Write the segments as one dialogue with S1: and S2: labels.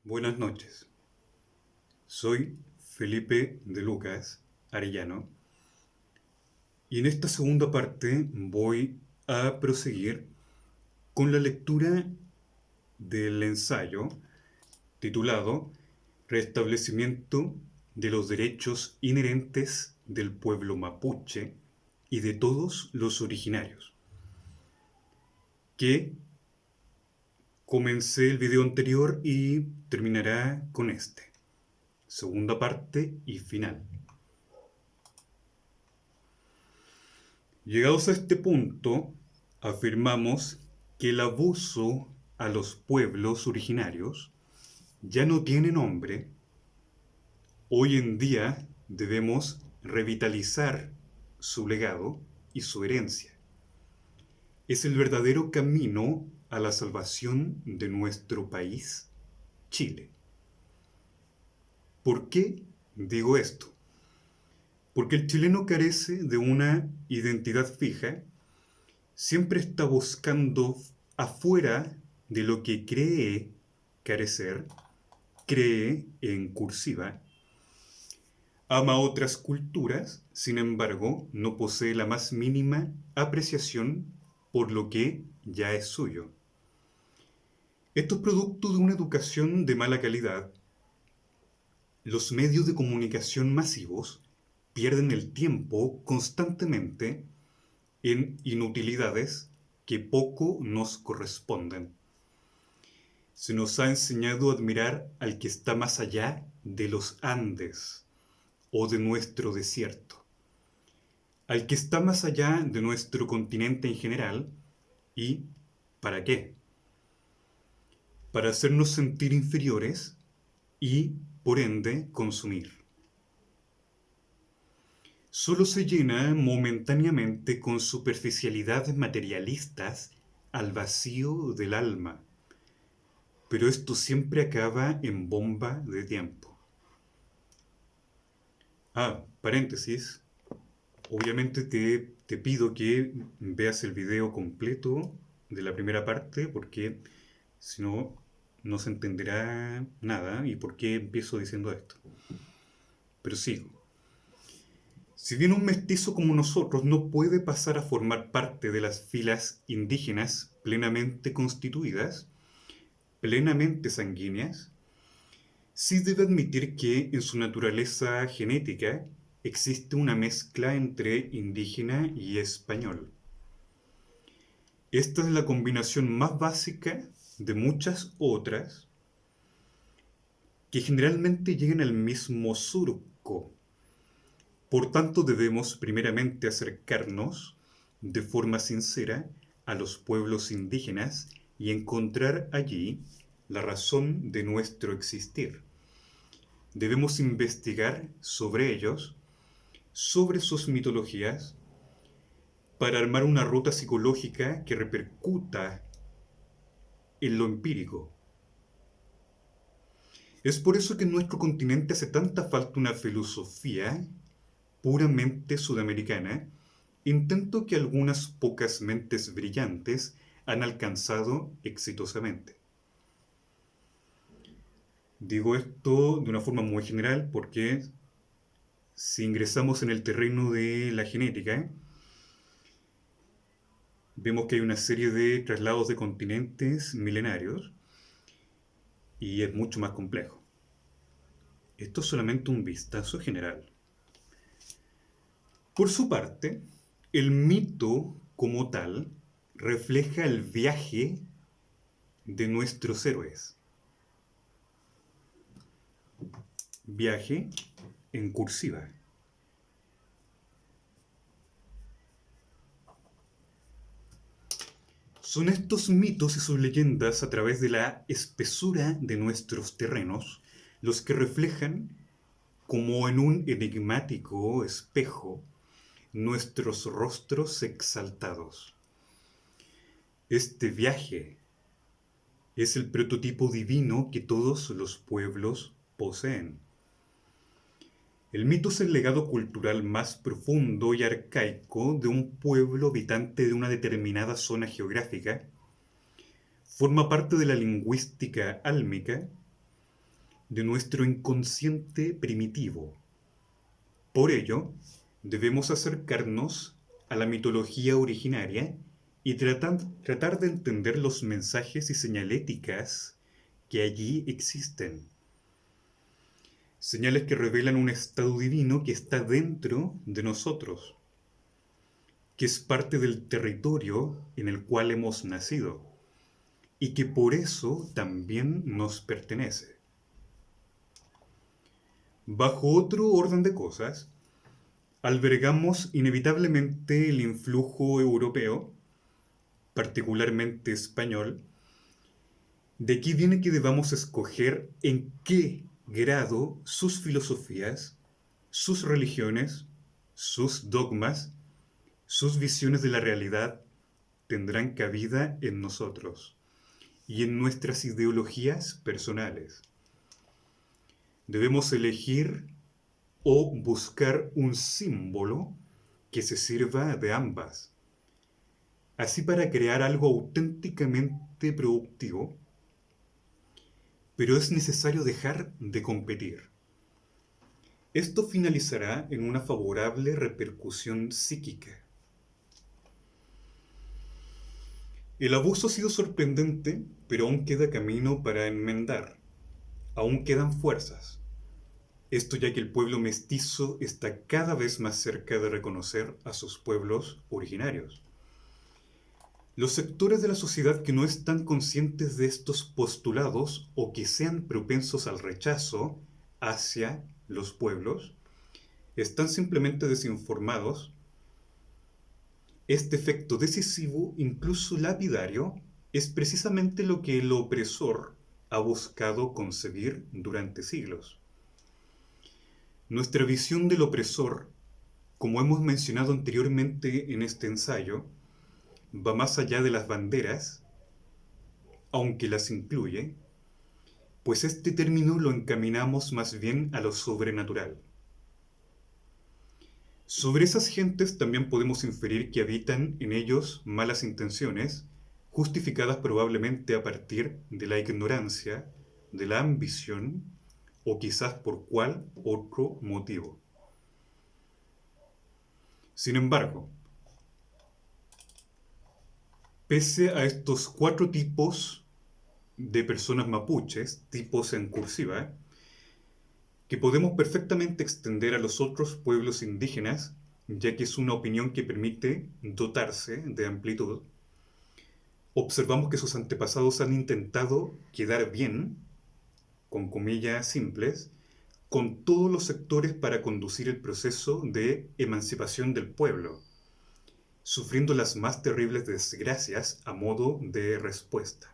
S1: Buenas noches. Soy Felipe de Lucas Arellano y en esta segunda parte voy a proseguir con la lectura del ensayo titulado Restablecimiento de los derechos inherentes del pueblo mapuche y de todos los originarios, que comencé el video anterior y terminará con este. Segunda parte y final. Llegados a este punto, afirmamos que el abuso a los pueblos originarios ya no tiene nombre. Hoy en día debemos revitalizar su legado y su herencia. Es el verdadero camino a la salvación de nuestro país, Chile. ¿Por qué digo esto? Porque el chileno carece de una identidad fija, siempre está buscando afuera de lo que cree carecer, cree en cursiva, ama otras culturas, sin embargo, no posee la más mínima apreciación por lo que ya es suyo. Esto es producto de una educación de mala calidad. Los medios de comunicación masivos pierden el tiempo constantemente en inutilidades que poco nos corresponden. Se nos ha enseñado a admirar al que está más allá de los Andes o de nuestro desierto, al que está más allá de nuestro continente en general. ¿Y para qué? Para hacernos sentir inferiores y, por ende, consumir. Solo se llena momentáneamente con superficialidades materialistas al vacío del alma, pero esto siempre acaba en bomba de tiempo. Paréntesis. Obviamente te pido que veas el video completo de la primera parte porque si no, no se entenderá nada y por qué empiezo diciendo esto. Pero sigo. Si bien un mestizo como nosotros no puede pasar a formar parte de las filas indígenas plenamente constituidas, plenamente sanguíneas, sí debe admitir que en su naturaleza genética existe una mezcla entre indígena y español. Esta es la combinación más básica de muchas otras que generalmente llegan al mismo surco. Por tanto, debemos primeramente acercarnos de forma sincera a los pueblos indígenas y encontrar allí la razón de nuestro existir. Debemos investigar sobre ellos, sobre sus mitologías, para armar una ruta psicológica que repercuta en lo empírico. Es por eso que en nuestro continente hace tanta falta una filosofía puramente sudamericana, intento que algunas pocas mentes brillantes han alcanzado exitosamente. Digo esto de una forma muy general porque si ingresamos en el terreno de la genética, vemos que hay una serie de traslados de continentes milenarios y es mucho más complejo. Esto es solamente un vistazo general. Por su parte, el mito como tal refleja el viaje de nuestros héroes. Viaje en cursiva. Son estos mitos y sus leyendas a través de la espesura de nuestros terrenos los que reflejan, como en un enigmático espejo, nuestros rostros exaltados. Este viaje es el prototipo divino que todos los pueblos poseen. El mito es el legado cultural más profundo y arcaico de un pueblo habitante de una determinada zona geográfica. Forma parte de la lingüística álmica de nuestro inconsciente primitivo. Por ello, debemos acercarnos a la mitología originaria y tratar de entender los mensajes y señaléticas que allí existen. Señales que revelan un estado divino que está dentro de nosotros, que es parte del territorio en el cual hemos nacido y que por eso también nos pertenece. Bajo otro orden de cosas, albergamos inevitablemente el influjo europeo, particularmente español. De aquí viene que debamos escoger en qué grado sus filosofías, sus religiones, sus dogmas, sus visiones de la realidad tendrán cabida en nosotros y en nuestras ideologías personales. Debemos elegir o buscar un símbolo que se sirva de ambas. Así para crear algo auténticamente productivo, pero es necesario dejar de competir. Esto finalizará en una favorable repercusión psíquica. El abuso ha sido sorprendente, pero aún queda camino para enmendar. Aún quedan fuerzas. Esto ya que el pueblo mestizo está cada vez más cerca de reconocer a sus pueblos originarios. Los sectores de la sociedad que no están conscientes de estos postulados o que sean propensos al rechazo hacia los pueblos, están simplemente desinformados. Este efecto decisivo, incluso lapidario, es precisamente lo que el opresor ha buscado concebir durante siglos. Nuestra visión del opresor, como hemos mencionado anteriormente en este ensayo, va más allá de las banderas, aunque las incluye, pues este término lo encaminamos más bien a lo sobrenatural. Sobre esas gentes también podemos inferir que habitan en ellos malas intenciones, justificadas probablemente a partir de la ignorancia, de la ambición o quizás por cuál otro motivo. Sin embargo, pese a estos 4 tipos de personas mapuches, tipos en cursiva, que podemos perfectamente extender a los otros pueblos indígenas, ya que es una opinión que permite dotarse de amplitud, observamos que sus antepasados han intentado quedar bien, con comillas simples, con todos los sectores para conducir el proceso de emancipación del pueblo, sufriendo las más terribles desgracias a modo de respuesta.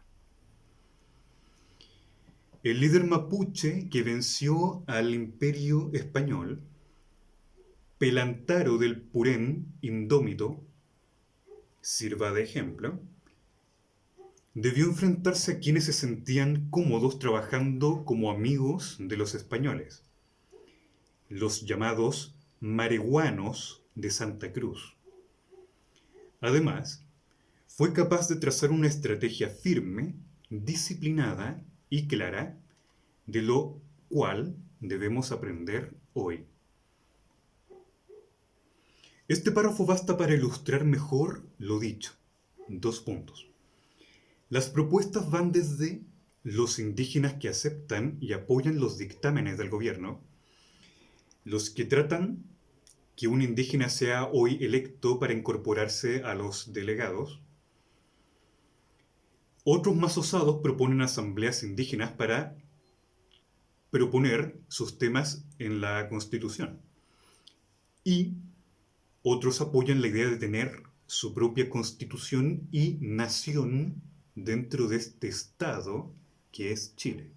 S1: El líder mapuche que venció al imperio español, Pelantaro del Purén indómito, sirva de ejemplo, debió enfrentarse a quienes se sentían cómodos trabajando como amigos de los españoles, los llamados marihuanos de Santa Cruz. Además, fue capaz de trazar una estrategia firme, disciplinada y clara, de lo cual debemos aprender hoy. Este párrafo basta para ilustrar mejor lo dicho. 2 puntos. Las propuestas van desde los indígenas que aceptan y apoyan los dictámenes del gobierno, los que tratan que un indígena sea hoy electo para incorporarse a los delegados. Otros más osados proponen asambleas indígenas para proponer sus temas en la Constitución. Y otros apoyan la idea de tener su propia constitución y nación dentro de este Estado que es Chile.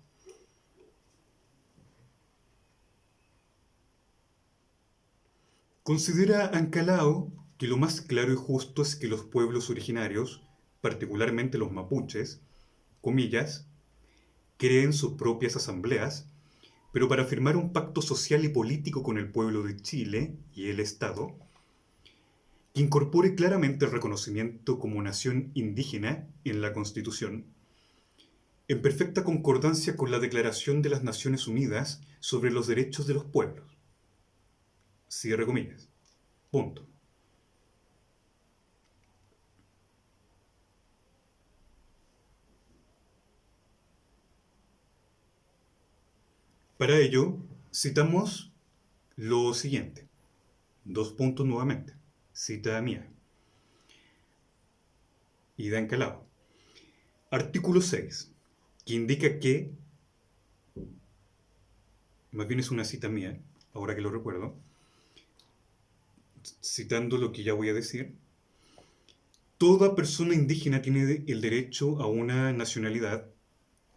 S1: Considera Ancalao que lo más claro y justo es que los pueblos originarios, particularmente los mapuches, comillas, creen sus propias asambleas, pero para firmar un pacto social y político con el pueblo de Chile y el Estado, que incorpore claramente el reconocimiento como nación indígena en la Constitución, en perfecta concordancia con la Declaración de las Naciones Unidas sobre los Derechos de los Pueblos. Cierre comillas. Punto. Para ello, citamos lo siguiente. Dos puntos nuevamente. Cita mía. Ida encalado. Artículo 6, que indica que, más bien es una cita mía, ahora que lo recuerdo, citando lo que ya voy a decir, toda persona indígena tiene el derecho a una nacionalidad,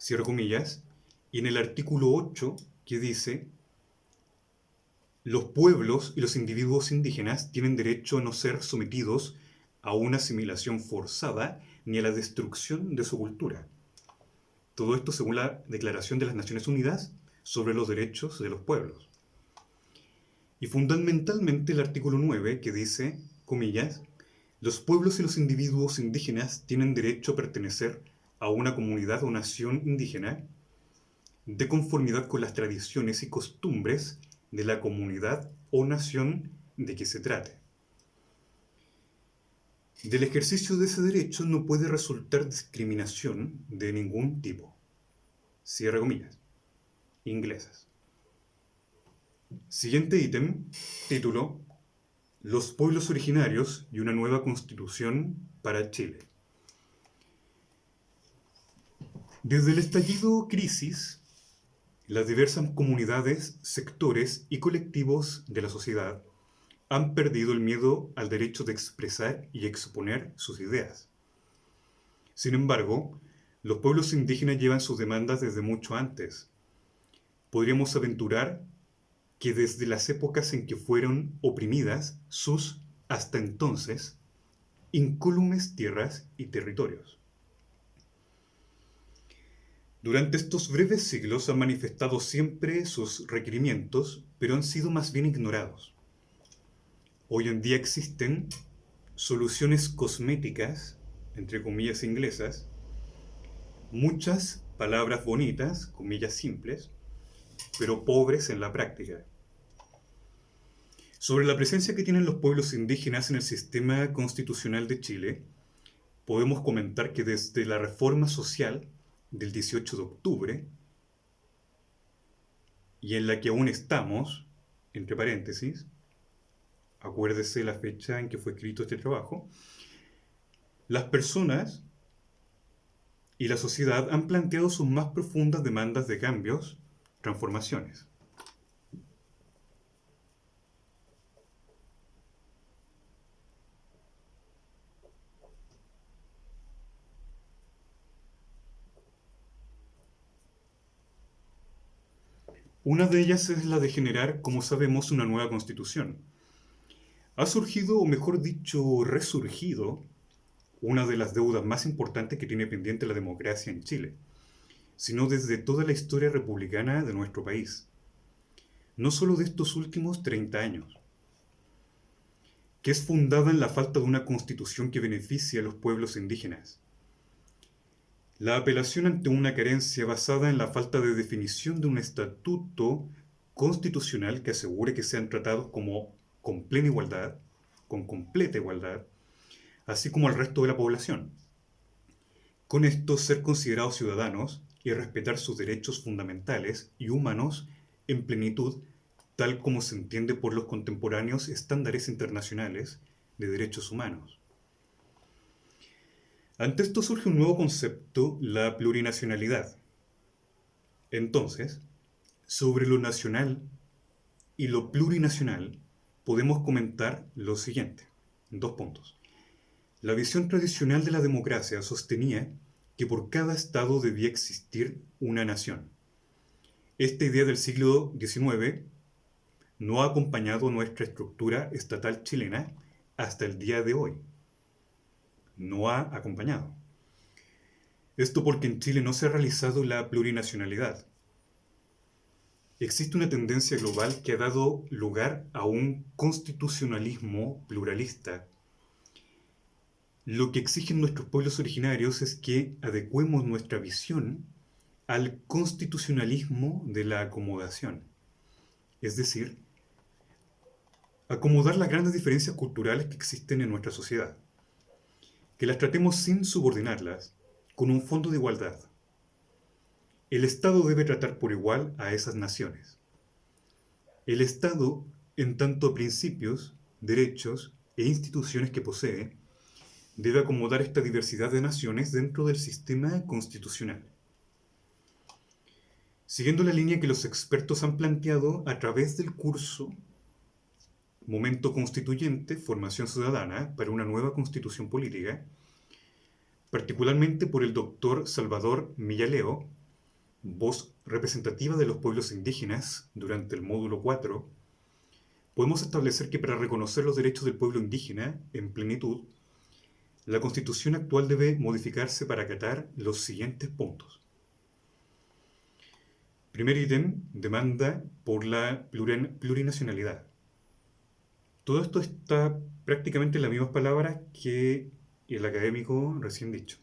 S1: cierro comillas, y en el artículo 8 que dice, los pueblos y los individuos indígenas tienen derecho a no ser sometidos a una asimilación forzada ni a la destrucción de su cultura. Todo esto según la Declaración de las Naciones Unidas sobre los Derechos de los Pueblos. Y fundamentalmente el artículo 9 que dice, comillas, los pueblos y los individuos indígenas tienen derecho a pertenecer a una comunidad o nación indígena de conformidad con las tradiciones y costumbres de la comunidad o nación de que se trate. Del ejercicio de ese derecho no puede resultar discriminación de ningún tipo. Cierra comillas. Inglesas. Siguiente ítem, título, Los pueblos originarios y una nueva constitución para Chile. Desde el estallido crisis, las diversas comunidades, sectores y colectivos de la sociedad han perdido el miedo al derecho de expresar y exponer sus ideas. Sin embargo, los pueblos indígenas llevan sus demandas desde mucho antes. Podríamos aventurar que desde las épocas en que fueron oprimidas sus, hasta entonces, incólumes tierras y territorios. Durante estos breves siglos han manifestado siempre sus requerimientos, pero han sido más bien ignorados. Hoy en día existen soluciones cosméticas, entre comillas inglesas, muchas palabras bonitas, comillas simples, pero pobres en la práctica. Sobre la presencia que tienen los pueblos indígenas en el sistema constitucional de Chile, podemos comentar que desde la reforma social del 18 de octubre, y en la que aún estamos, entre paréntesis, acuérdese la fecha en que fue escrito este trabajo, las personas y la sociedad han planteado sus más profundas demandas de cambios, transformaciones. Una de ellas es la de generar, como sabemos, una nueva constitución. Ha surgido, o mejor dicho, resurgido, una de las deudas más importantes que tiene pendiente la democracia en Chile, sino desde toda la historia republicana de nuestro país. No solo de estos últimos 30 años, que es fundada en la falta de una constitución que beneficie a los pueblos indígenas. La apelación ante una carencia basada en la falta de definición de un estatuto constitucional que asegure que sean tratados como con plena igualdad, con completa igualdad, así como al resto de la población. Con esto ser considerados ciudadanos y respetar sus derechos fundamentales y humanos en plenitud, tal como se entiende por los contemporáneos estándares internacionales de derechos humanos. Ante esto surge un nuevo concepto, la plurinacionalidad. Entonces, sobre lo nacional y lo plurinacional, podemos comentar lo siguiente, en 2 puntos. La visión tradicional de la democracia sostenía que por cada estado debía existir una nación. Esta idea del siglo XIX no ha acompañado nuestra estructura estatal chilena hasta el día de hoy. No ha acompañado. Esto porque en Chile no se ha realizado la plurinacionalidad. Existe una tendencia global que ha dado lugar a un constitucionalismo pluralista. Lo que exigen nuestros pueblos originarios es que adecuemos nuestra visión al constitucionalismo de la acomodación, es decir, acomodar las grandes diferencias culturales que existen en nuestra sociedad, que las tratemos sin subordinarlas, con un fondo de igualdad. El Estado debe tratar por igual a esas naciones. El Estado, en tanto a principios, derechos e instituciones que posee, debe acomodar esta diversidad de naciones dentro del sistema constitucional. Siguiendo la línea que los expertos han planteado a través del curso Momento Constituyente, Formación Ciudadana para una nueva Constitución Política, particularmente por el doctor Salvador Millaleo, voz representativa de los pueblos indígenas durante el módulo 4, podemos establecer que para reconocer los derechos del pueblo indígena en plenitud, la Constitución actual debe modificarse para acatar los siguientes puntos. Primer ítem, demanda por la plurinacionalidad. Todo esto está prácticamente en las mismas palabras que el académico recién dicho.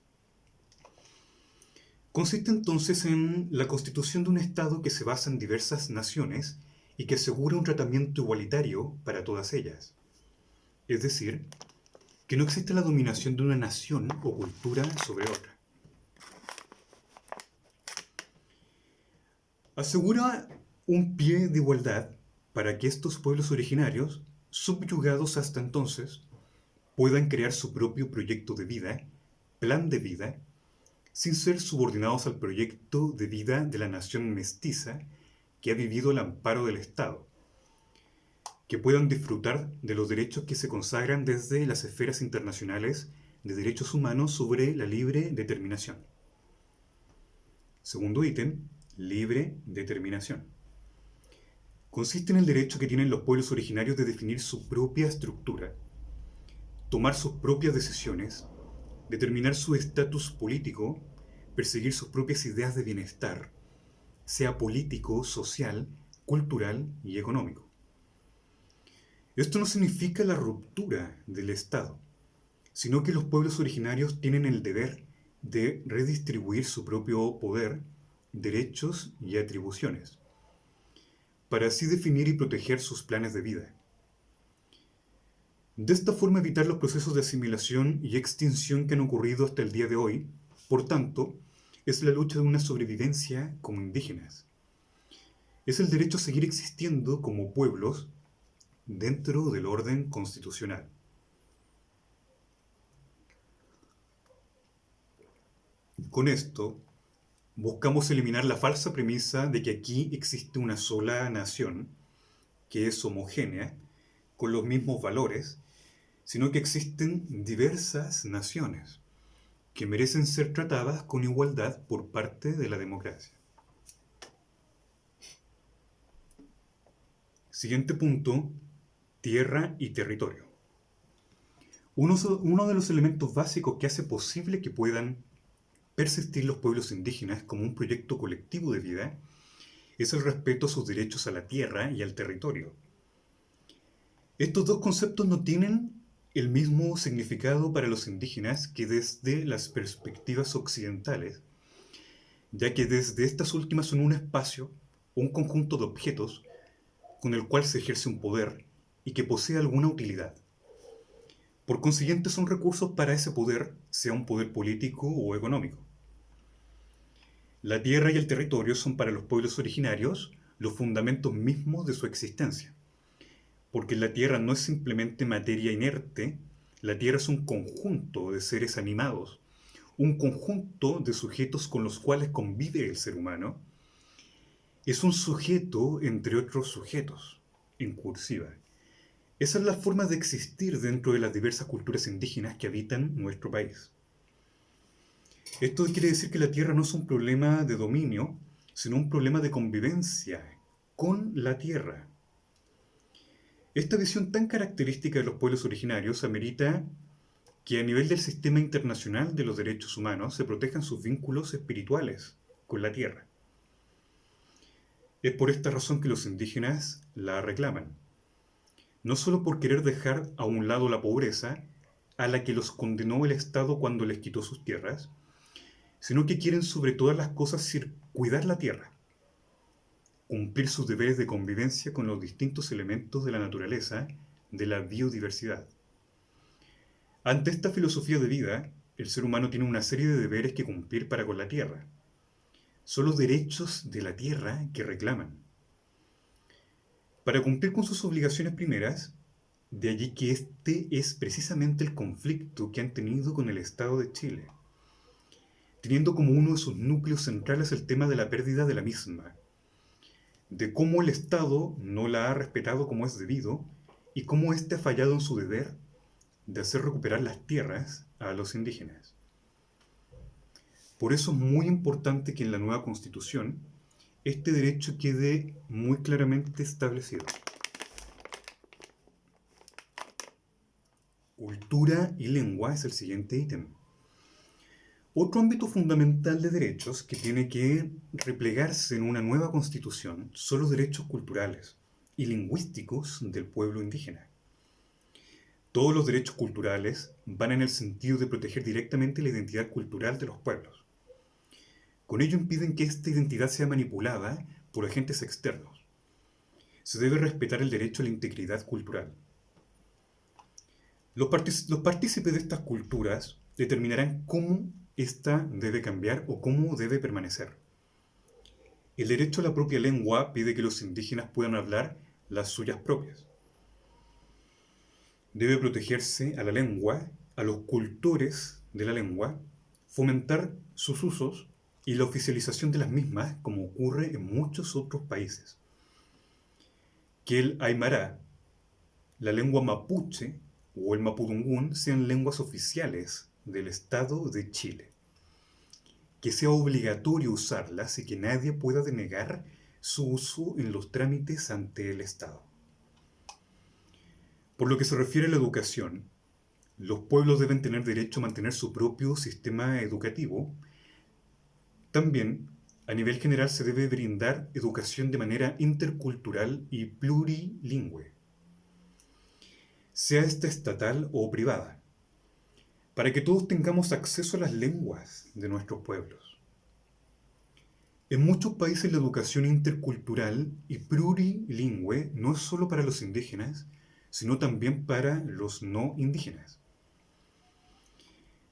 S1: Consiste entonces en la constitución de un Estado que se basa en diversas naciones y que asegura un tratamiento igualitario para todas ellas. Es decir, que no existe la dominación de una nación o cultura sobre otra. Asegura un pie de igualdad para que estos pueblos originarios, subyugados hasta entonces, puedan crear su propio proyecto de vida, plan de vida, sin ser subordinados al proyecto de vida de la nación mestiza que ha vivido al amparo del Estado, que puedan disfrutar de los derechos que se consagran desde las esferas internacionales de derechos humanos sobre la libre determinación. Segundo ítem, libre determinación. Consiste en el derecho que tienen los pueblos originarios de definir su propia estructura, tomar sus propias decisiones, determinar su estatus político, perseguir sus propias ideas de bienestar, sea político, social, cultural y económico. Esto no significa la ruptura del Estado, sino que los pueblos originarios tienen el deber de redistribuir su propio poder, derechos y atribuciones, para así definir y proteger sus planes de vida. De esta forma evitar los procesos de asimilación y extinción que han ocurrido hasta el día de hoy, por tanto, es la lucha de una sobrevivencia como indígenas. Es el derecho a seguir existiendo como pueblos dentro del orden constitucional. Con esto, buscamos eliminar la falsa premisa de que aquí existe una sola nación, que es homogénea, con los mismos valores, sino que existen diversas naciones que merecen ser tratadas con igualdad por parte de la democracia. Siguiente punto, tierra y territorio. Uno de los elementos básicos que hace posible que puedan persistir los pueblos indígenas como un proyecto colectivo de vida es el respeto a sus derechos a la tierra y al territorio. Estos dos conceptos no tienen el mismo significado para los indígenas que desde las perspectivas occidentales, ya que desde estas últimas son un espacio, un conjunto de objetos con el cual se ejerce un poder y que posee alguna utilidad. Por consiguiente son recursos para ese poder, sea un poder político o económico. La tierra y el territorio son para los pueblos originarios los fundamentos mismos de su existencia, porque la tierra no es simplemente materia inerte, la tierra es un conjunto de seres animados, un conjunto de sujetos con los cuales convive el ser humano, es un sujeto entre otros sujetos, en cursiva. Esa es la forma de existir dentro de las diversas culturas indígenas que habitan nuestro país. Esto quiere decir que la tierra no es un problema de dominio, sino un problema de convivencia con la tierra. Esta visión tan característica de los pueblos originarios amerita que a nivel del sistema internacional de los derechos humanos se protejan sus vínculos espirituales con la tierra. Es por esta razón que los indígenas la reclaman, no solo por querer dejar a un lado la pobreza a la que los condenó el Estado cuando les quitó sus tierras, sino que quieren sobre todas las cosas cuidar la tierra, cumplir sus deberes de convivencia con los distintos elementos de la naturaleza, de la biodiversidad. Ante esta filosofía de vida, el ser humano tiene una serie de deberes que cumplir para con la tierra. Son los derechos de la tierra que reclaman. Para cumplir con sus obligaciones primeras, de allí que este es precisamente el conflicto que han tenido con el Estado de Chile, teniendo como uno de sus núcleos centrales el tema de la pérdida de la misma, de cómo el Estado no la ha respetado como es debido y cómo éste ha fallado en su deber de hacer recuperar las tierras a los indígenas. Por eso es muy importante que en la nueva Constitución este derecho quede muy claramente establecido. Cultura y lengua es el siguiente ítem. Otro ámbito fundamental de derechos que tiene que replegarse en una nueva Constitución son los derechos culturales y lingüísticos del pueblo indígena. Todos los derechos culturales van en el sentido de proteger directamente la identidad cultural de los pueblos. Con ello impiden que esta identidad sea manipulada por agentes externos. Se debe respetar el derecho a la integridad cultural. Los partícipes de estas culturas determinarán cómo ésta debe cambiar o cómo debe permanecer. El derecho a la propia lengua pide que los indígenas puedan hablar las suyas propias. Debe protegerse a la lengua, a los cultores de la lengua, fomentar sus usos y la oficialización de las mismas, como ocurre en muchos otros países. Que el aymara, la lengua mapuche o el mapudungún sean lenguas oficiales del Estado de Chile. Que sea obligatorio usarlas y que nadie pueda denegar su uso en los trámites ante el Estado. Por lo que se refiere a la educación, los pueblos deben tener derecho a mantener su propio sistema educativo. También, a nivel general, se debe brindar educación de manera intercultural y plurilingüe, sea esta estatal o privada, para que todos tengamos acceso a las lenguas de nuestros pueblos. En muchos países la educación intercultural y plurilingüe no es solo para los indígenas, sino también para los no indígenas.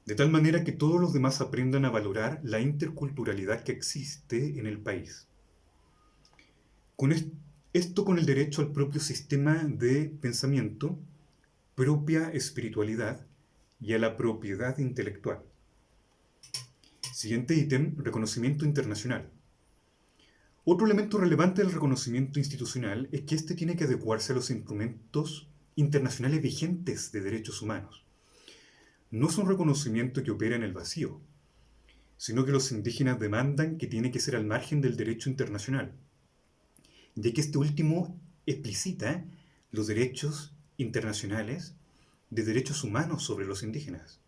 S1: De tal manera que todos los demás aprendan a valorar la interculturalidad que existe en el país. Esto con el derecho al propio sistema de pensamiento, propia espiritualidad y a la propiedad intelectual. Siguiente ítem, reconocimiento internacional. Otro elemento relevante del reconocimiento institucional es que éste tiene que adecuarse a los instrumentos internacionales vigentes de derechos humanos. No es un reconocimiento que opera en el vacío, sino que los indígenas demandan que tiene que ser al margen del derecho internacional, ya que este último explicita los derechos internacionales de derechos humanos sobre los indígenas.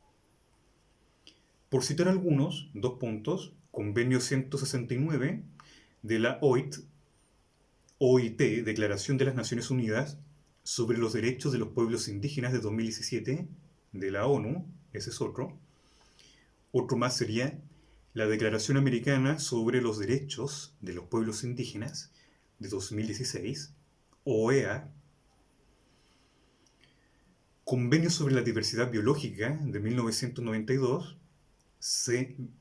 S1: Por citar algunos, 2 puntos, Convenio 169 de la OIT, Declaración de las Naciones Unidas sobre los Derechos de los Pueblos Indígenas de 2017, de la ONU, ese es otro. Otro más sería la Declaración Americana sobre los Derechos de los Pueblos Indígenas de 2016, OEA. Convenio sobre la Diversidad Biológica de 1992, CDB.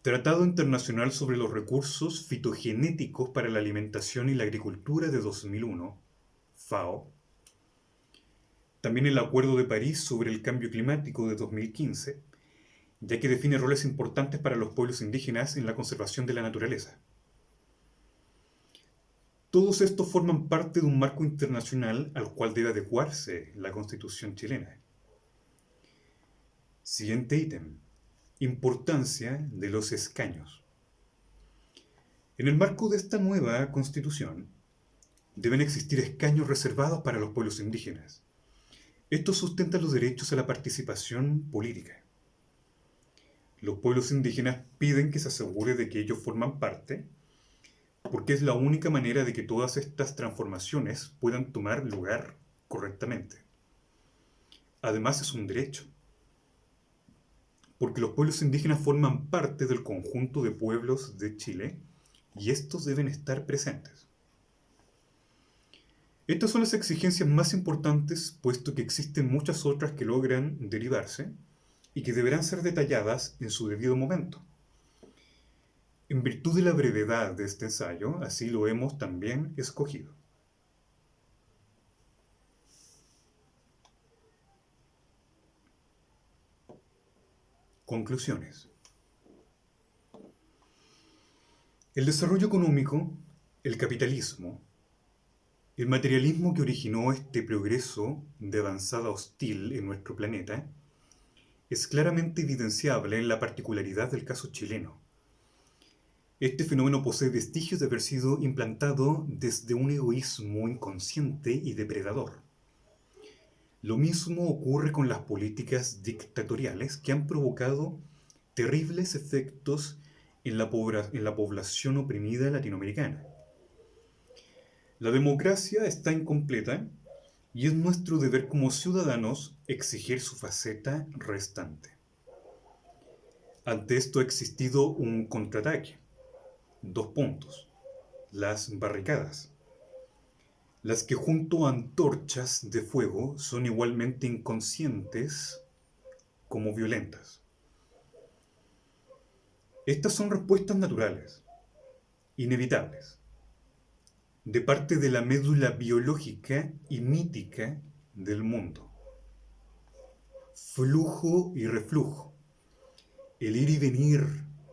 S1: Tratado Internacional sobre los Recursos Fitogenéticos para la Alimentación y la Agricultura de 2001, FAO. También el Acuerdo de París sobre el Cambio Climático de 2015, ya que define roles importantes para los pueblos indígenas en la conservación de la naturaleza. Todos estos forman parte de un marco internacional al cual debe adecuarse la Constitución chilena. Siguiente ítem. Importancia de los escaños. En el marco de esta nueva Constitución, deben existir escaños reservados para los pueblos indígenas. Esto sustenta los derechos a la participación política. Los pueblos indígenas piden que se asegure de que ellos forman parte, porque es la única manera de que todas estas transformaciones puedan tomar lugar correctamente. Además, es un derecho. porque los pueblos indígenas forman parte del conjunto de pueblos de Chile y estos deben estar presentes. Estas son las exigencias más importantes, puesto que existen muchas otras que logran derivarse y que deberán ser detalladas en su debido momento. En virtud de la brevedad de este ensayo, así lo hemos también escogido. Conclusiones. El desarrollo económico, el capitalismo, el materialismo que originó este progreso de avanzada hostil en nuestro planeta, es claramente evidenciable en la particularidad del caso chileno. Este fenómeno posee vestigios de haber sido implantado desde un egoísmo inconsciente y depredador. Lo mismo ocurre con las políticas dictatoriales que han provocado terribles efectos en la población oprimida latinoamericana. La democracia está incompleta y es nuestro deber como ciudadanos exigir su faceta restante. Ante esto ha existido un contraataque. 2 puntos. Las barricadas. Las que junto a antorchas de fuego son igualmente inconscientes como violentas. Estas son respuestas naturales, inevitables, de parte de la médula biológica y mítica del mundo. Flujo y reflujo, el ir y venir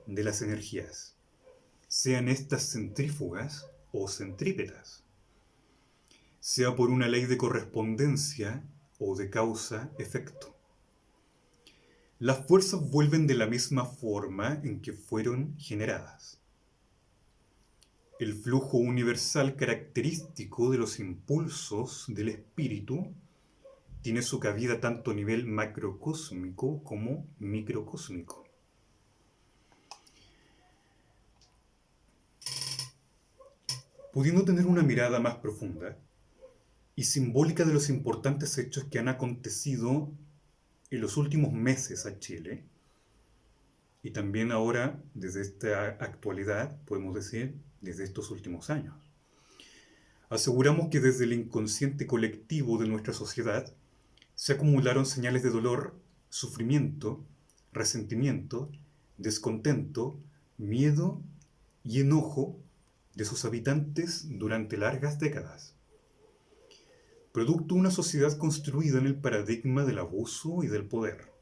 S1: de las energías, sean estas centrífugas o centrípetas, sea por una ley de correspondencia o de causa-efecto. Las fuerzas vuelven de la misma forma en que fueron generadas. El flujo universal característico de los impulsos del espíritu tiene su cabida tanto a nivel macrocósmico como microcósmico. Pudiendo tener una mirada más profunda y simbólica de los importantes hechos que han acontecido en los últimos meses a Chile, y también ahora, desde esta actualidad, podemos decir, desde estos últimos años. Aseguramos que desde el inconsciente colectivo de nuestra sociedad se acumularon señales de dolor, sufrimiento, resentimiento, descontento, miedo y enojo de sus habitantes durante largas décadas, producto de una sociedad construida en el paradigma del abuso y del poder.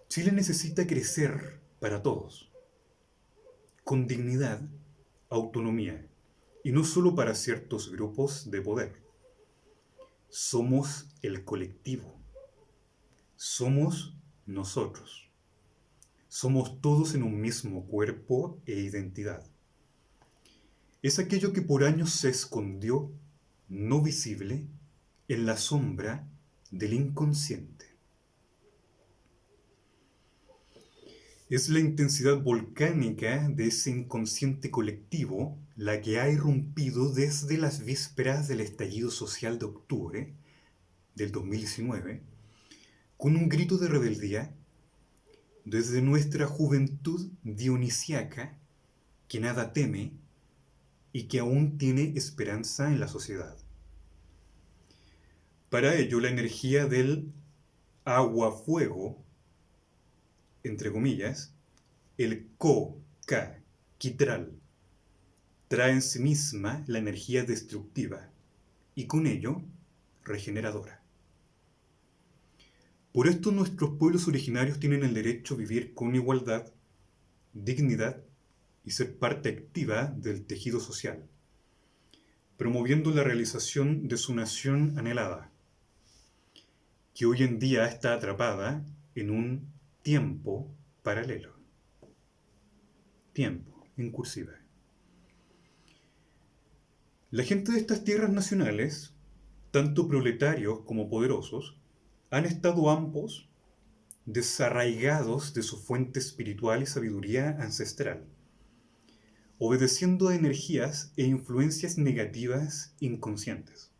S1: Chile necesita crecer para todos, con dignidad, autonomía, y no solo para ciertos grupos de poder. Somos el colectivo, somos nosotros, somos todos en un mismo cuerpo e identidad. Es aquello que por años se escondió, no visible, en la sombra del inconsciente. Es la intensidad volcánica de ese inconsciente colectivo la que ha irrumpido desde las vísperas del estallido social de octubre del 2019, con un grito de rebeldía desde nuestra juventud dionisiaca que nada teme y que aún tiene esperanza en la sociedad. Para ello, la energía del agua-fuego, entre comillas, el Quitral, trae en sí misma la energía destructiva y con ello regeneradora. Por esto nuestros pueblos originarios tienen el derecho a vivir con igualdad, dignidad y ser parte activa del tejido social, promoviendo la realización de su nación anhelada, que hoy en día está atrapada en un tiempo paralelo. Tiempo, en cursiva. La gente de estas tierras nacionales, tanto proletarios como poderosos, han estado ambos desarraigados de su fuente espiritual y sabiduría ancestral, obedeciendo a energías e influencias negativas inconscientes.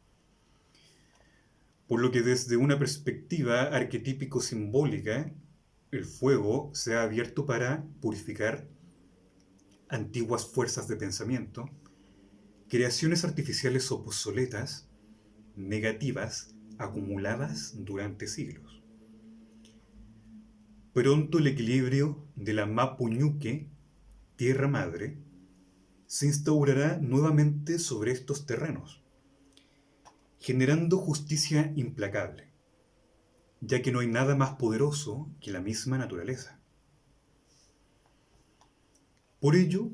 S1: Por lo que desde una perspectiva arquetípico-simbólica, el fuego sea abierto para purificar antiguas fuerzas de pensamiento, creaciones artificiales obsoletas, negativas, acumuladas durante siglos. Pronto el equilibrio de la Mapu Ñuque, tierra madre, se instaurará nuevamente sobre estos terrenos, generando justicia implacable, ya que no hay nada más poderoso que la misma naturaleza. Por ello,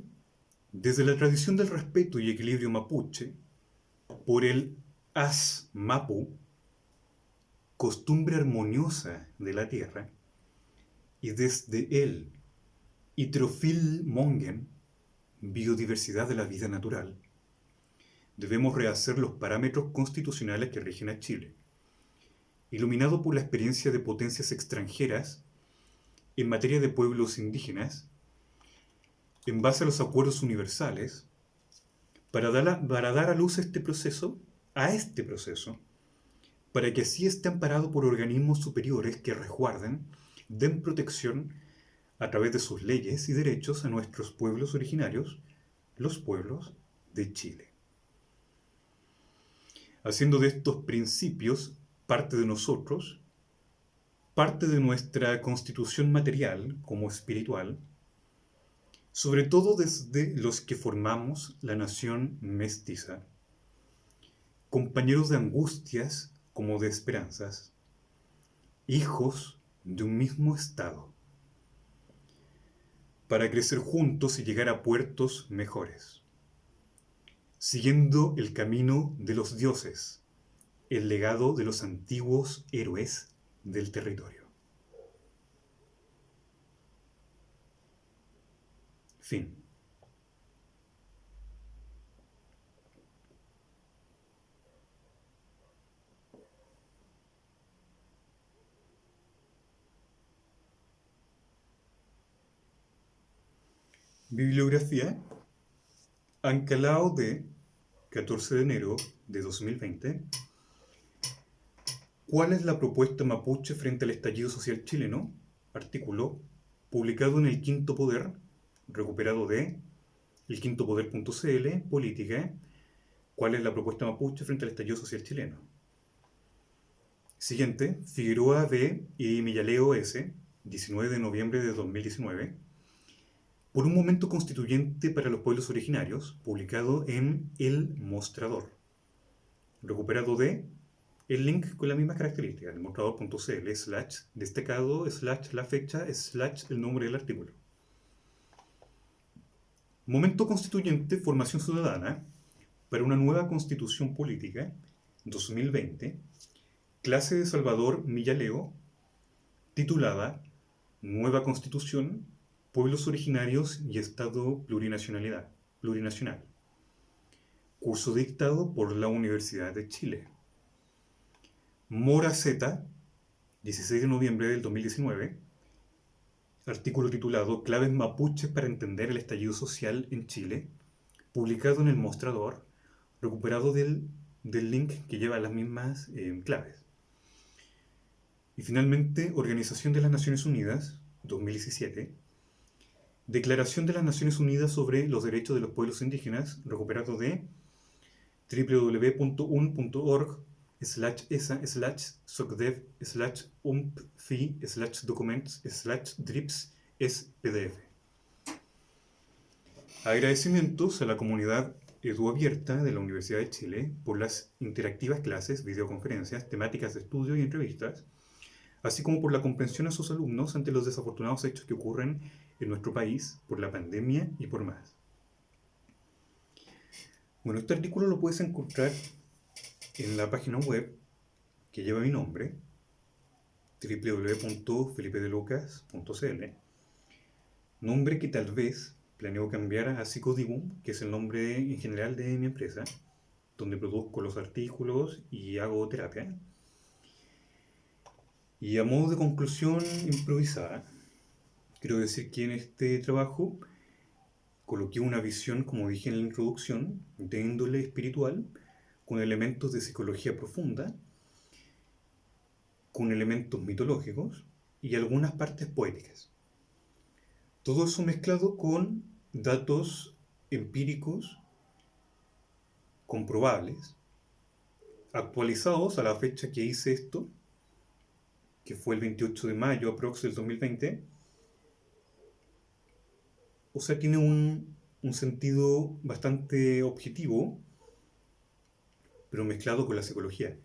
S1: desde la tradición del respeto y equilibrio mapuche, por el As Mapu, costumbre armoniosa de la tierra, y desde el Itrofil Mongen, biodiversidad de la vida natural, debemos rehacer los parámetros constitucionales que rigen a Chile, iluminado por la experiencia de potencias extranjeras en materia de pueblos indígenas, en base a los acuerdos universales, para dar a luz a este proceso, para que así esté amparado por organismos superiores que resguarden, den protección a través de sus leyes y derechos a nuestros pueblos originarios, los pueblos de Chile. Haciendo de estos principios parte de nosotros, parte de nuestra constitución material como espiritual, sobre todo desde los que formamos la nación mestiza, compañeros de angustias como de esperanzas, hijos de un mismo estado, para crecer juntos y llegar a puertos mejores, siguiendo el camino de los dioses, el legado de los antiguos héroes del territorio. Fin. Bibliografía. Ancalao de 14 de enero de 2020. ¿Cuál es la propuesta mapuche frente al estallido social chileno? Artículo publicado en El Quinto Poder, recuperado de elquintopoder.cl, política. ¿Cuál es la propuesta mapuche frente al estallido social chileno? Siguiente, Figueroa B. y Millaleo S., 19 de noviembre de 2019. Por un momento constituyente para los pueblos originarios, publicado en El Mostrador, recuperado de el link con las mismas características, elmostrador.cl / destacado / la fecha / el nombre del artículo. Momento constituyente, formación ciudadana para una nueva constitución política, 2020, clase de Salvador Millaleo, titulada Nueva Constitución, Pueblos Originarios y Estado Plurinacional. Curso dictado por la Universidad de Chile. Mora Z, 16 de noviembre del 2019, artículo titulado Claves mapuches para entender el estallido social en Chile, publicado en El Mostrador, recuperado del link que lleva las mismas claves. Y finalmente, Organización de las Naciones Unidas, 2017, Declaración de las Naciones Unidas sobre los Derechos de los Pueblos Indígenas, recuperado de www.un.org/esa/umpfi/documents/drips Agradecimientos a la comunidad EduAbierta de la Universidad de Chile por las interactivas clases, videoconferencias, temáticas de estudio y entrevistas, así como por la comprensión a sus alumnos ante los desafortunados hechos que ocurren en nuestro país por la pandemia y por más. Bueno, este artículo lo puedes encontrar en la página web que lleva mi nombre, www.felipedelocas.cl, nombre que tal vez planeo cambiar a Psicodivum, que es el nombre en general de mi empresa, donde produzco los artículos y hago terapia. Y a modo de conclusión improvisada, quiero decir que en este trabajo coloqué una visión, como dije en la introducción, de índole espiritual, con elementos de psicología profunda, con elementos mitológicos, y algunas partes poéticas. Todo eso mezclado con datos empíricos comprobables, actualizados a la fecha que hice esto, que fue el 28 de mayo aprox del 2020. O sea, tiene un sentido bastante objetivo, pero mezclado con la psicología.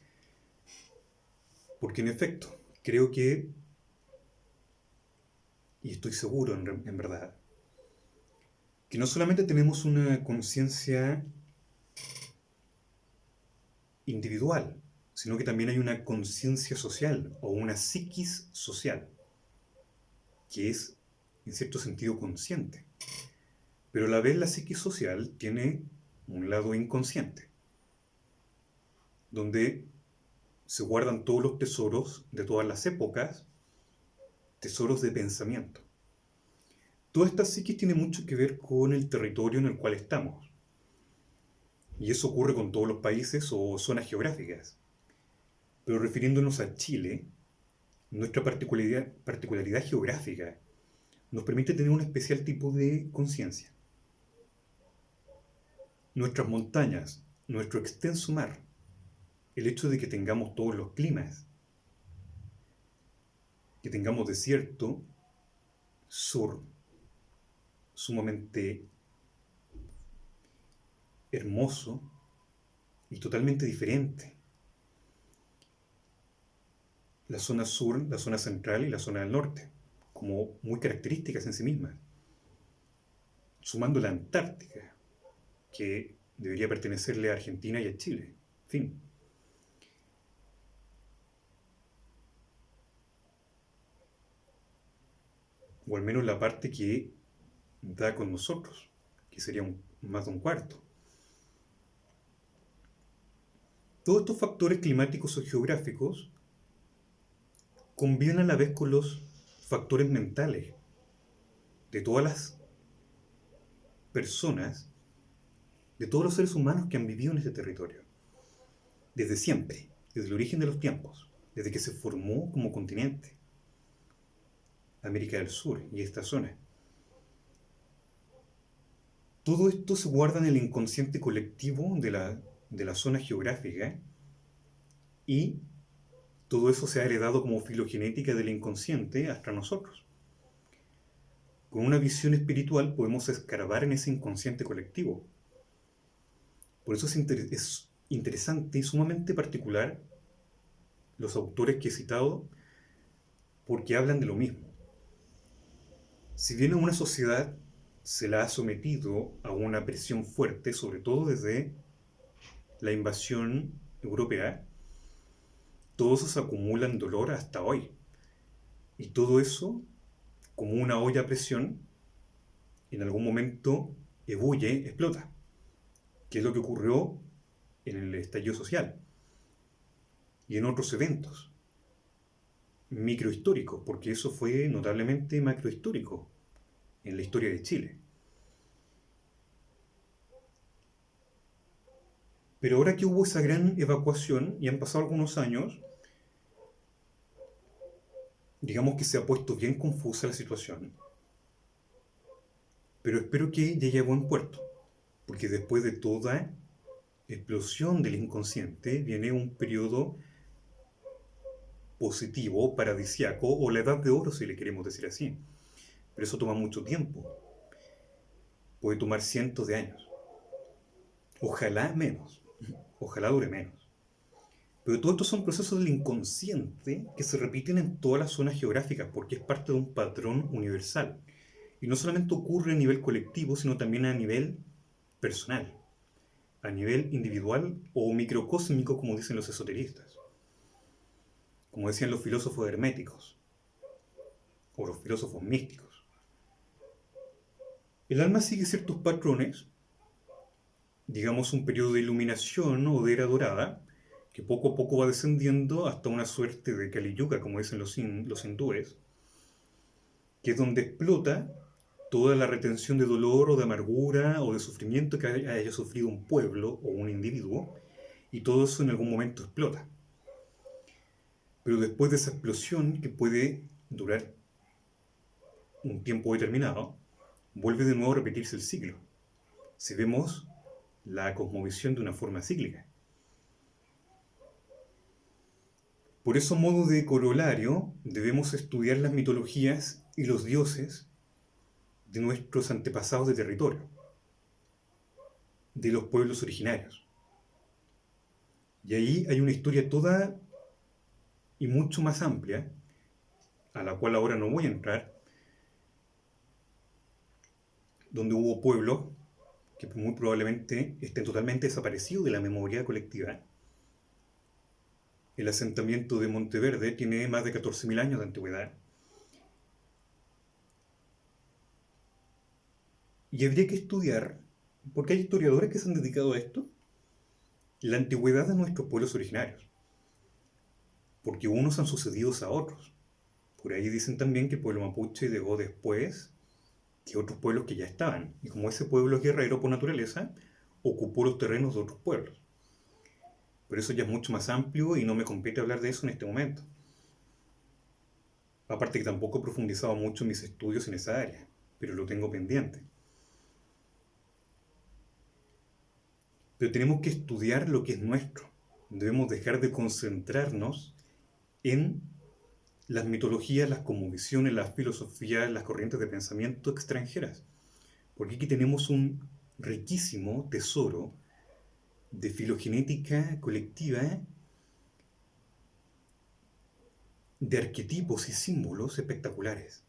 S1: Porque en efecto, creo que, y estoy seguro en verdad, que no solamente tenemos una conciencia individual, sino que también hay una conciencia social o una psiquis social, que es en cierto sentido consciente. Pero a la vez la psiquis social tiene un lado inconsciente, donde se guardan todos los tesoros de todas las épocas, tesoros de pensamiento. Toda esta psiquis tiene mucho que ver con el territorio en el cual estamos. Y eso ocurre con todos los países o zonas geográficas. Pero refiriéndonos a Chile, nuestra particularidad geográfica nos permite tener un especial tipo de conciencia. Nuestras montañas, nuestro extenso mar, el hecho de que tengamos todos los climas, que tengamos desierto, sur, sumamente hermoso y totalmente diferente. La zona sur, la zona central y la zona del norte, como muy características en sí mismas. Sumando la Antártica, que debería pertenecerle a Argentina y a Chile. Fin. O al menos la parte que da con nosotros, que sería más de un cuarto. Todos estos factores climáticos o geográficos conviven a la vez con los factores mentales de todas las personas, de todos los seres humanos que han vivido en este territorio, desde siempre, desde el origen de los tiempos, desde que se formó como continente, América del Sur y esta zona. Todo esto se guarda en el inconsciente colectivo de la zona geográfica y todo eso se ha heredado como filogenética del inconsciente hasta nosotros. Con una visión espiritual podemos escarbar en ese inconsciente colectivo. Por eso es interesante y sumamente particular los autores que he citado, porque hablan de lo mismo. Si bien a una sociedad se la ha sometido a una presión fuerte, sobre todo desde la invasión europea, todo eso se acumula en dolor hasta hoy. Y todo eso, como una olla a presión, en algún momento ebulle, explota. Que es lo que ocurrió en el estallido social y en otros eventos microhistóricos, porque eso fue notablemente macrohistórico en la historia de Chile. Pero ahora que hubo esa gran evacuación y han pasado algunos años, digamos que se ha puesto bien confusa la situación. Pero espero que llegue a buen puerto, porque después de toda explosión del inconsciente viene un periodo positivo, paradisiaco, o la edad de oro si le queremos decir así. Pero eso toma mucho tiempo. Puede tomar cientos de años. Ojalá menos. Ojalá dure menos. Pero todo esto son procesos del inconsciente que se repiten en todas las zonas geográficas porque es parte de un patrón universal. Y no solamente ocurre a nivel colectivo, sino también a nivel personal, a nivel individual o microcósmico, como dicen los esoteristas, como decían los filósofos herméticos o los filósofos místicos. El alma sigue ciertos patrones, digamos un periodo de iluminación o de era dorada, que poco a poco va descendiendo hasta una suerte de Kali Yuga, como dicen los hindúes, que es donde explota toda la retención de dolor o de amargura o de sufrimiento que haya sufrido un pueblo o un individuo, y todo eso en algún momento explota. Pero después de esa explosión, que puede durar un tiempo determinado, vuelve de nuevo a repetirse el ciclo. Si vemos la cosmovisión de una forma cíclica. Por eso, a modo de corolario, debemos estudiar las mitologías y los dioses de nuestros antepasados de territorio, de los pueblos originarios. Y ahí hay una historia toda y mucho más amplia, a la cual ahora no voy a entrar, donde hubo pueblos que muy probablemente estén totalmente desaparecidos de la memoria colectiva. El asentamiento de Monteverde tiene más de 14.000 años de antigüedad. Y habría que estudiar, porque hay historiadores que se han dedicado a esto, la antigüedad de nuestros pueblos originarios. Porque unos han sucedido a otros. Por ahí dicen también que el pueblo mapuche llegó después que otros pueblos que ya estaban. Y como ese pueblo es guerrero por naturaleza, ocupó los terrenos de otros pueblos. Pero eso ya es mucho más amplio y no me compete hablar de eso en este momento. Aparte que tampoco he profundizado mucho en mis estudios en esa área, pero lo tengo pendiente. Pero tenemos que estudiar lo que es nuestro. Debemos dejar de concentrarnos en las mitologías, las cosmovisiones, las filosofías, las corrientes de pensamiento extranjeras. Porque aquí tenemos un riquísimo tesoro de filogenética colectiva, de arquetipos y símbolos espectaculares,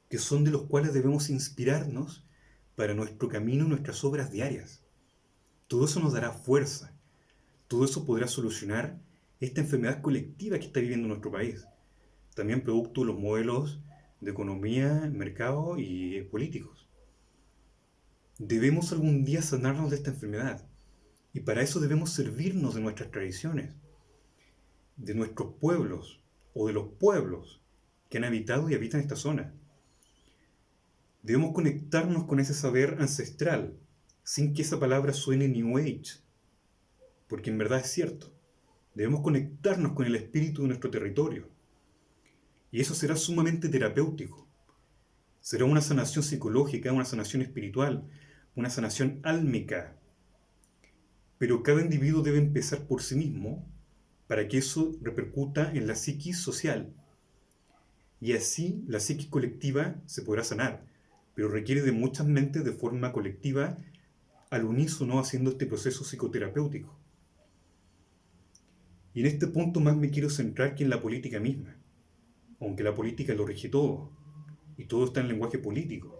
S1: que son de los cuales debemos inspirarnos para nuestro camino y nuestras obras diarias. Todo eso nos dará fuerza, todo eso podrá solucionar esta enfermedad colectiva que está viviendo nuestro país, también producto de los modelos de economía, mercado y políticos. Debemos algún día sanarnos de esta enfermedad, y para eso debemos servirnos de nuestras tradiciones, de nuestros pueblos o de los pueblos que han habitado y habitan esta zona. Debemos conectarnos con ese saber ancestral, sin que esa palabra suene New Age, porque en verdad es cierto. Debemos conectarnos con el espíritu de nuestro territorio. Y eso será sumamente terapéutico. Será una sanación psicológica, una sanación espiritual, una sanación álmica. Pero cada individuo debe empezar por sí mismo para que eso repercuta en la psiquis social. Y así la psiquis colectiva se podrá sanar, pero requiere de muchas mentes de forma colectiva, al unísono haciendo este proceso psicoterapéutico. Y en este punto más me quiero centrar que en la política misma, aunque la política lo rige todo, y todo está en lenguaje político.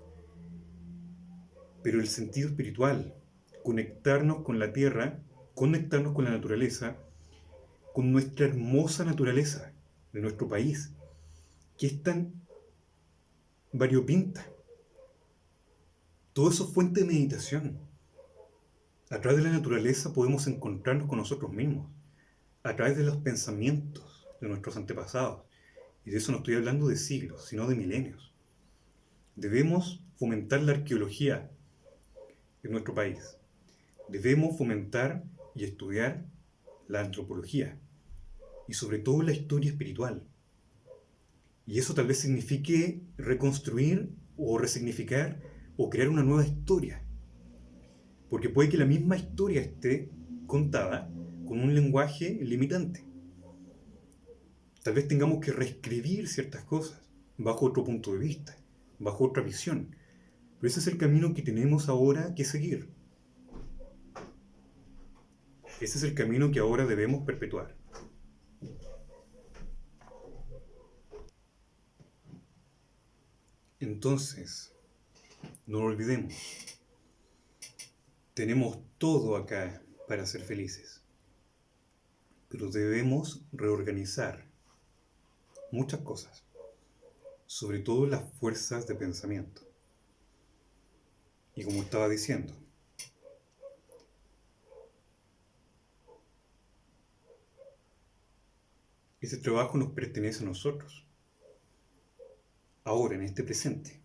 S1: Pero el sentido espiritual, conectarnos con la tierra, conectarnos con la naturaleza, con nuestra hermosa naturaleza de nuestro país, que es tan variopinta. Todo eso es fuente de meditación. A través de la naturaleza podemos encontrarnos con nosotros mismos, a través de los pensamientos de nuestros antepasados. Y de eso no estoy hablando de siglos, sino de milenios. Debemos fomentar la arqueología en nuestro país. Debemos fomentar y estudiar la antropología y sobre todo la historia espiritual. Y eso tal vez signifique reconstruir o resignificar o crear una nueva historia. Porque puede que la misma historia esté contada con un lenguaje limitante. Tal vez tengamos que reescribir ciertas cosas bajo otro punto de vista, bajo otra visión. Pero ese es el camino que tenemos ahora que seguir. Ese es el camino que ahora debemos perpetuar. Entonces, no lo olvidemos. Tenemos todo acá para ser felices. Pero debemos reorganizar muchas cosas. Sobre todo las fuerzas de pensamiento. Y como estaba diciendo, ese trabajo nos pertenece a nosotros, ahora, en este presente,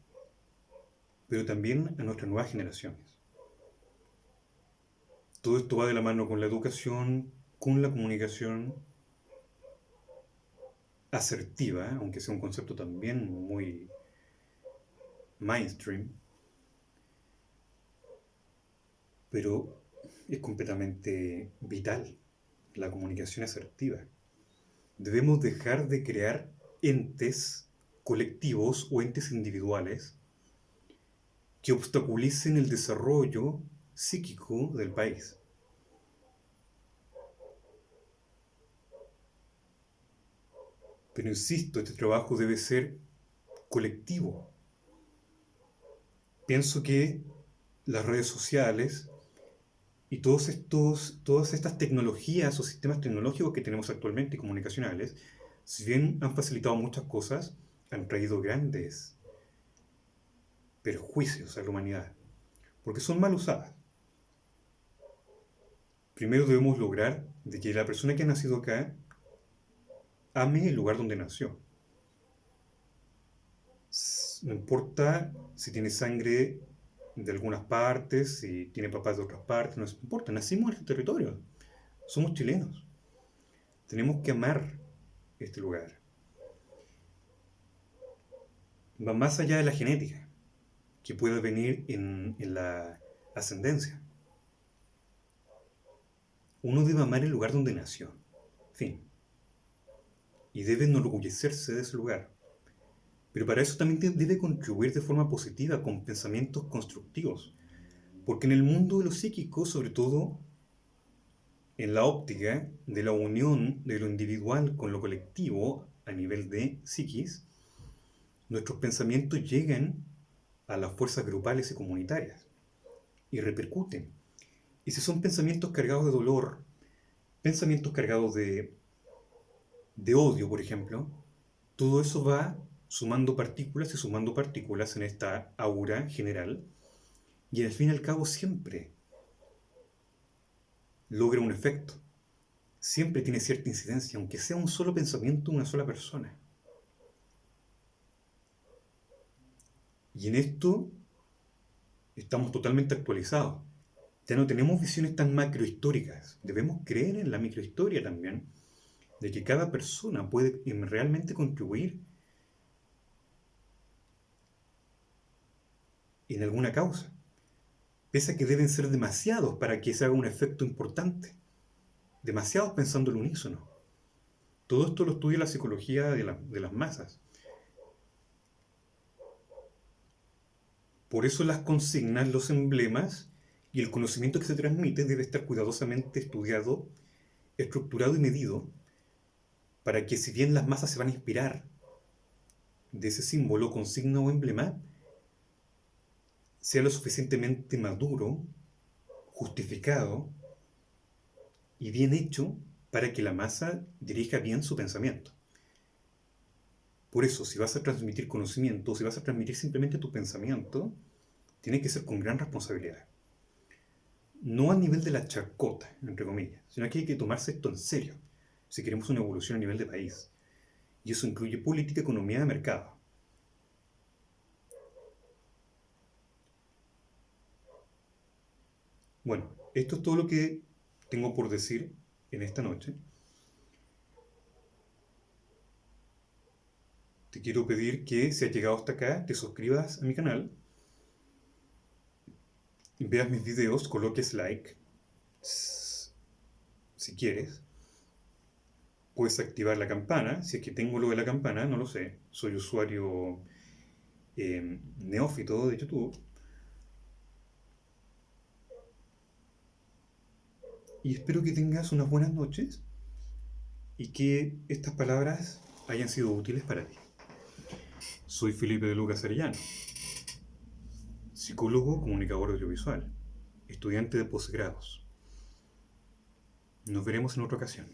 S1: pero también a nuestras nuevas generaciones. Todo esto va de la mano con la educación, con la comunicación, asertiva, aunque sea un concepto también muy mainstream, pero es completamente vital la comunicación asertiva. Debemos dejar de crear entes colectivos o entes individuales que obstaculicen el desarrollo psíquico del país. Pero insisto, este trabajo debe ser colectivo. Pienso que las redes sociales y todas estas tecnologías o sistemas tecnológicos que tenemos actualmente y comunicacionales, si bien han facilitado muchas cosas, han traído grandes perjuicios a la humanidad, porque son mal usadas. Primero debemos lograr de que la persona que ha nacido acá ame el lugar donde nació. No importa si tiene sangre de algunas partes, si tiene papás de otras partes, no importa, nacimos en este territorio, somos chilenos. Tenemos que amar este lugar. Va más allá de la genética, que puede venir en la ascendencia. Uno debe amar el lugar donde nació, fin. Y debe enorgullecerse de ese lugar. Pero para eso también debe contribuir de forma positiva con pensamientos constructivos. Porque en el mundo de lo psíquico, sobre todo en la óptica de la unión de lo individual con lo colectivo a nivel de psiquis, nuestros pensamientos llegan a las fuerzas grupales y comunitarias y repercuten. Y si son pensamientos cargados de dolor, pensamientos cargados de odio, por ejemplo, todo eso va sumando partículas en esta aura general y al fin y al cabo siempre logra un efecto. Siempre tiene cierta incidencia, aunque sea un solo pensamiento de una sola persona. Y en esto estamos totalmente actualizados. Ya no tenemos visiones tan macrohistóricas. Debemos creer en la microhistoria también, de que cada persona puede realmente contribuir en alguna causa, pese a que deben ser demasiados para que se haga un efecto importante, demasiados pensando al unísono. Todo esto lo estudia la psicología de las masas. Por eso las consignas, los emblemas y el conocimiento que se transmite debe estar cuidadosamente estudiado, estructurado y medido, para que si bien las masas se van a inspirar de ese símbolo, consigna o emblema, sea lo suficientemente maduro, justificado y bien hecho para que la masa dirija bien su pensamiento. Por eso, si vas a transmitir conocimiento, si vas a transmitir simplemente tu pensamiento, tiene que ser con gran responsabilidad. No a nivel de la chacota, entre comillas, sino que hay que tomarse esto en serio, si queremos una evolución a nivel de país. Y eso incluye política, economía y mercado. Bueno, esto es todo lo que tengo por decir en esta noche. Te quiero pedir que si has llegado hasta acá, te suscribas a mi canal, veas mis videos, coloques like, si quieres. Puedes activar la campana, si es que tengo lo de la campana, no lo sé. Soy usuario neófito de YouTube. Y espero que tengas unas buenas noches y que estas palabras hayan sido útiles para ti. Soy Felipe de Lucas Arellano, psicólogo, comunicador audiovisual, estudiante de posgrados. Nos veremos en otra ocasión.